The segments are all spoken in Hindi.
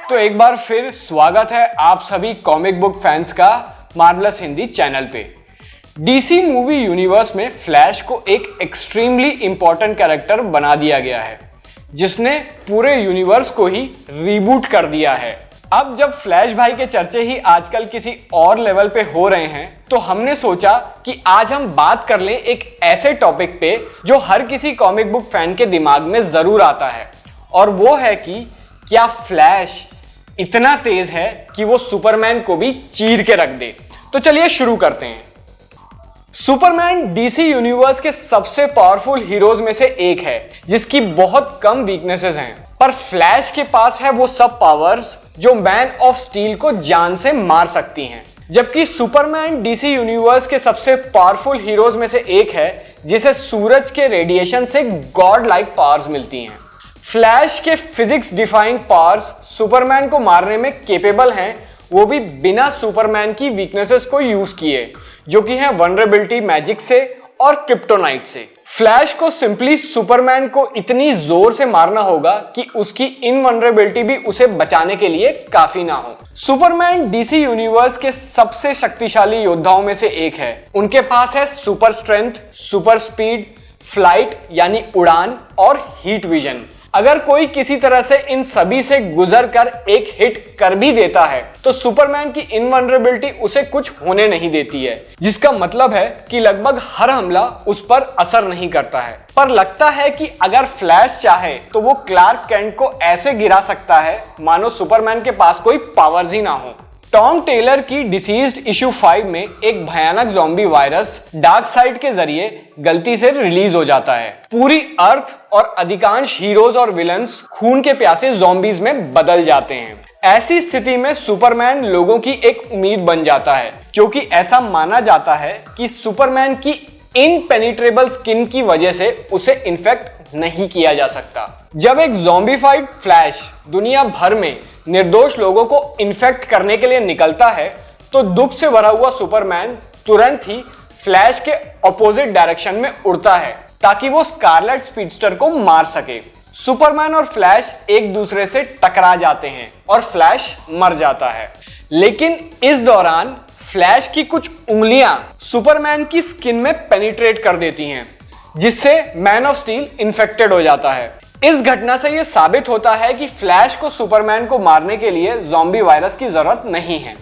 तो एक बार फिर स्वागत है आप सभी कॉमिक बुक फैंस का मार्वलस हिंदी चैनल पे। डीसी मूवी यूनिवर्स में फ्लैश को एक एक्सट्रीमली इंपॉर्टेंट कैरेक्टर बना दिया गया है, जिसने पूरे यूनिवर्स को ही रीबूट कर दिया है। अब जब फ्लैश भाई के चर्चे ही आजकल किसी और लेवल पे हो रहे हैं, तो हमने सोचा कि आज हम बात कर लें एक ऐसे टॉपिक पे जो हर किसी कॉमिक बुक फैन के दिमाग में जरूर आता है, और वो है कि क्या फ्लैश इतना तेज है कि वो सुपरमैन को भी चीर के रख दे। तो चलिए शुरू करते हैं। सुपरमैन डीसी यूनिवर्स के सबसे पावरफुल हीरोज में से एक है, जिसकी बहुत कम वीकनेसेस हैं, पर फ्लैश के पास है वो सब पावर्स जो मैन ऑफ स्टील को जान से मार सकती हैं। जबकि सुपरमैन डीसी यूनिवर्स के सबसे पावरफुल हीरोज में से एक है, जिसे सूरज के रेडिएशन से गॉड लाइक पावर्स मिलती हैं। फ्लैश के फिजिक्स डिफाइंग पावर्स सुपरमैन को मारने में केपेबल हैं, वो भी बिना सुपरमैन की वीकनेसेस को यूज किए, जो कि हैं वनरेबिलिटी मैजिक से और क्रिप्टोनाइट से। फ्लैश को सिंपली सुपरमैन को इतनी जोर से मारना होगा कि उसकी इनवनरेबिलिटी भी उसे बचाने के लिए काफी ना हो। सुपरमैन डीसी यूनिवर्स के सबसे शक्तिशाली योद्धाओं में से एक है। उनके पास है super strength, super speed, flight यानी उड़ान और हीट विजन। अगर कोई किसी तरह से इन सभी से गुजर कर एक हिट कर भी देता है, तो सुपरमैन की इनवनरेबिलिटी उसे कुछ होने नहीं देती है, जिसका मतलब है कि लगभग हर हमला उस पर असर नहीं करता है। पर लगता है कि अगर फ्लैश चाहे तो वो क्लार्क कैंट को ऐसे गिरा सकता है मानो सुपरमैन के पास कोई पावर्स ही ना हो। टॉम टेलर की डिसीज्ड इशू 5 में एक भयानक ज़ॉम्बी वायरस डार्क साइड के जरिए गलती से रिलीज हो जाता है। पूरी अर्थ और अधिकांश हीरोज और विलन्स खून के प्यासे ज़ॉम्बीज में बदल जाते हैं। ऐसी स्थिति में सुपरमैन लोगों की एक उम्मीद बन जाता है, क्योंकि ऐसा माना जाता है कि सुपरमैन की इनपेनिट्रेबल स्किन की वजह से उसे इन्फेक्ट नहीं किया जा सकता। जब एक ज़ॉम्बीफाइड फ्लैश दुनिया भर में निर्दोष लोगों को इन्फेक्ट करने के लिए निकलता है, तो दुख से भरा हुआ सुपरमैन तुरंत ही फ्लैश के ऑपोजिट डायरेक्शन में उड़ता है, ताकि वो स्कारलेट स्पीडस्टर को मार सके। सुपरमैन और फ्लैश एक दूसरे से टकरा जाते हैं और फ्लैश मर जाता है, लेकिन इस दौरान फ्लैश की कुछ उंगलियां सुपरमैन की स्किन में पेनिट्रेट कर देती हैं, जिससे मैन ऑफ स्टील इन्फेक्टेड हो जाता है। इस घटना से यह साबित होता है कि फ्लैश को सुपरमैन को मारने के लिए ज़ॉम्बी वायरस की जरूरत नहीं है।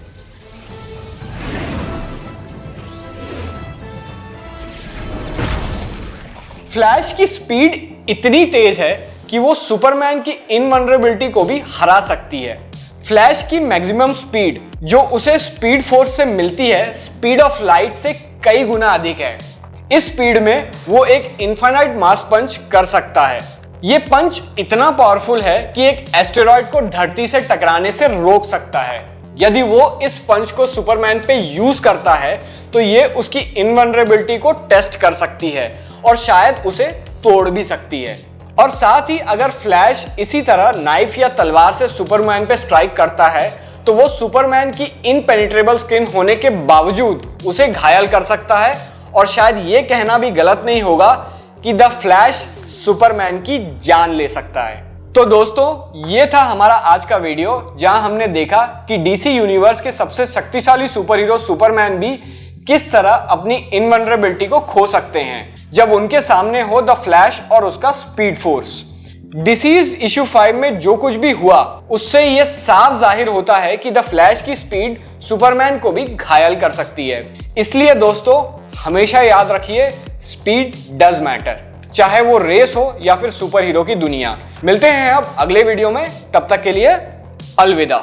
फ्लैश की स्पीड इतनी तेज है कि वो सुपरमैन की इनवनरेबिलिटी को भी हरा सकती है। फ्लैश की मैक्सिमम स्पीड जो उसे स्पीड फोर्स से मिलती है, स्पीड ऑफ लाइट से कई गुना अधिक है। इस स्पीड में वो एक इनफाइनाइट मास पंच कर सकता है। ये पंच इतना पावरफुल है कि एक एस्टेरॉयड को धरती से टकराने से रोक सकता है। यदि वो इस पंच को सुपरमैन पे यूज करता है, तो ये उसकी इनवनरेबिलिटी को टेस्ट कर सकती है और शायद उसे तोड़ भी सकती है। और साथ ही अगर फ्लैश इसी तरह नाइफ या तलवार से सुपरमैन पे स्ट्राइक करता है, तो वो सुपरमैन की इनपेनिट्रेबल स्किन होने के बावजूद उसे घायल कर सकता है। और शायद ये कहना भी गलत नहीं होगा कि द फ्लैश सुपरमैन की जान ले सकता है। तो दोस्तों, ये था हमारा आज का वीडियो, जहां हमने देखा कि डीसी यूनिवर्स के सबसे शक्तिशाली सुपर हीरो सुपरमैन भी किस तरह अपनी इनवनरेबिलिटी को खो सकते हैं जब उनके सामने हो द फ्लैश और उसका स्पीड फोर्स। डिसीज इशू 5 में जो कुछ भी हुआ, उससे यह साफ जाहिर होता है कि द फ्लैश की स्पीड सुपरमैन को भी घायल कर सकती है। इसलिए दोस्तों, हमेशा याद रखिए, स्पीड डज मैटर, चाहे वो रेस हो या फिर सुपर हीरो की दुनिया। मिलते हैं अब अगले वीडियो में, तब तक के लिए अलविदा।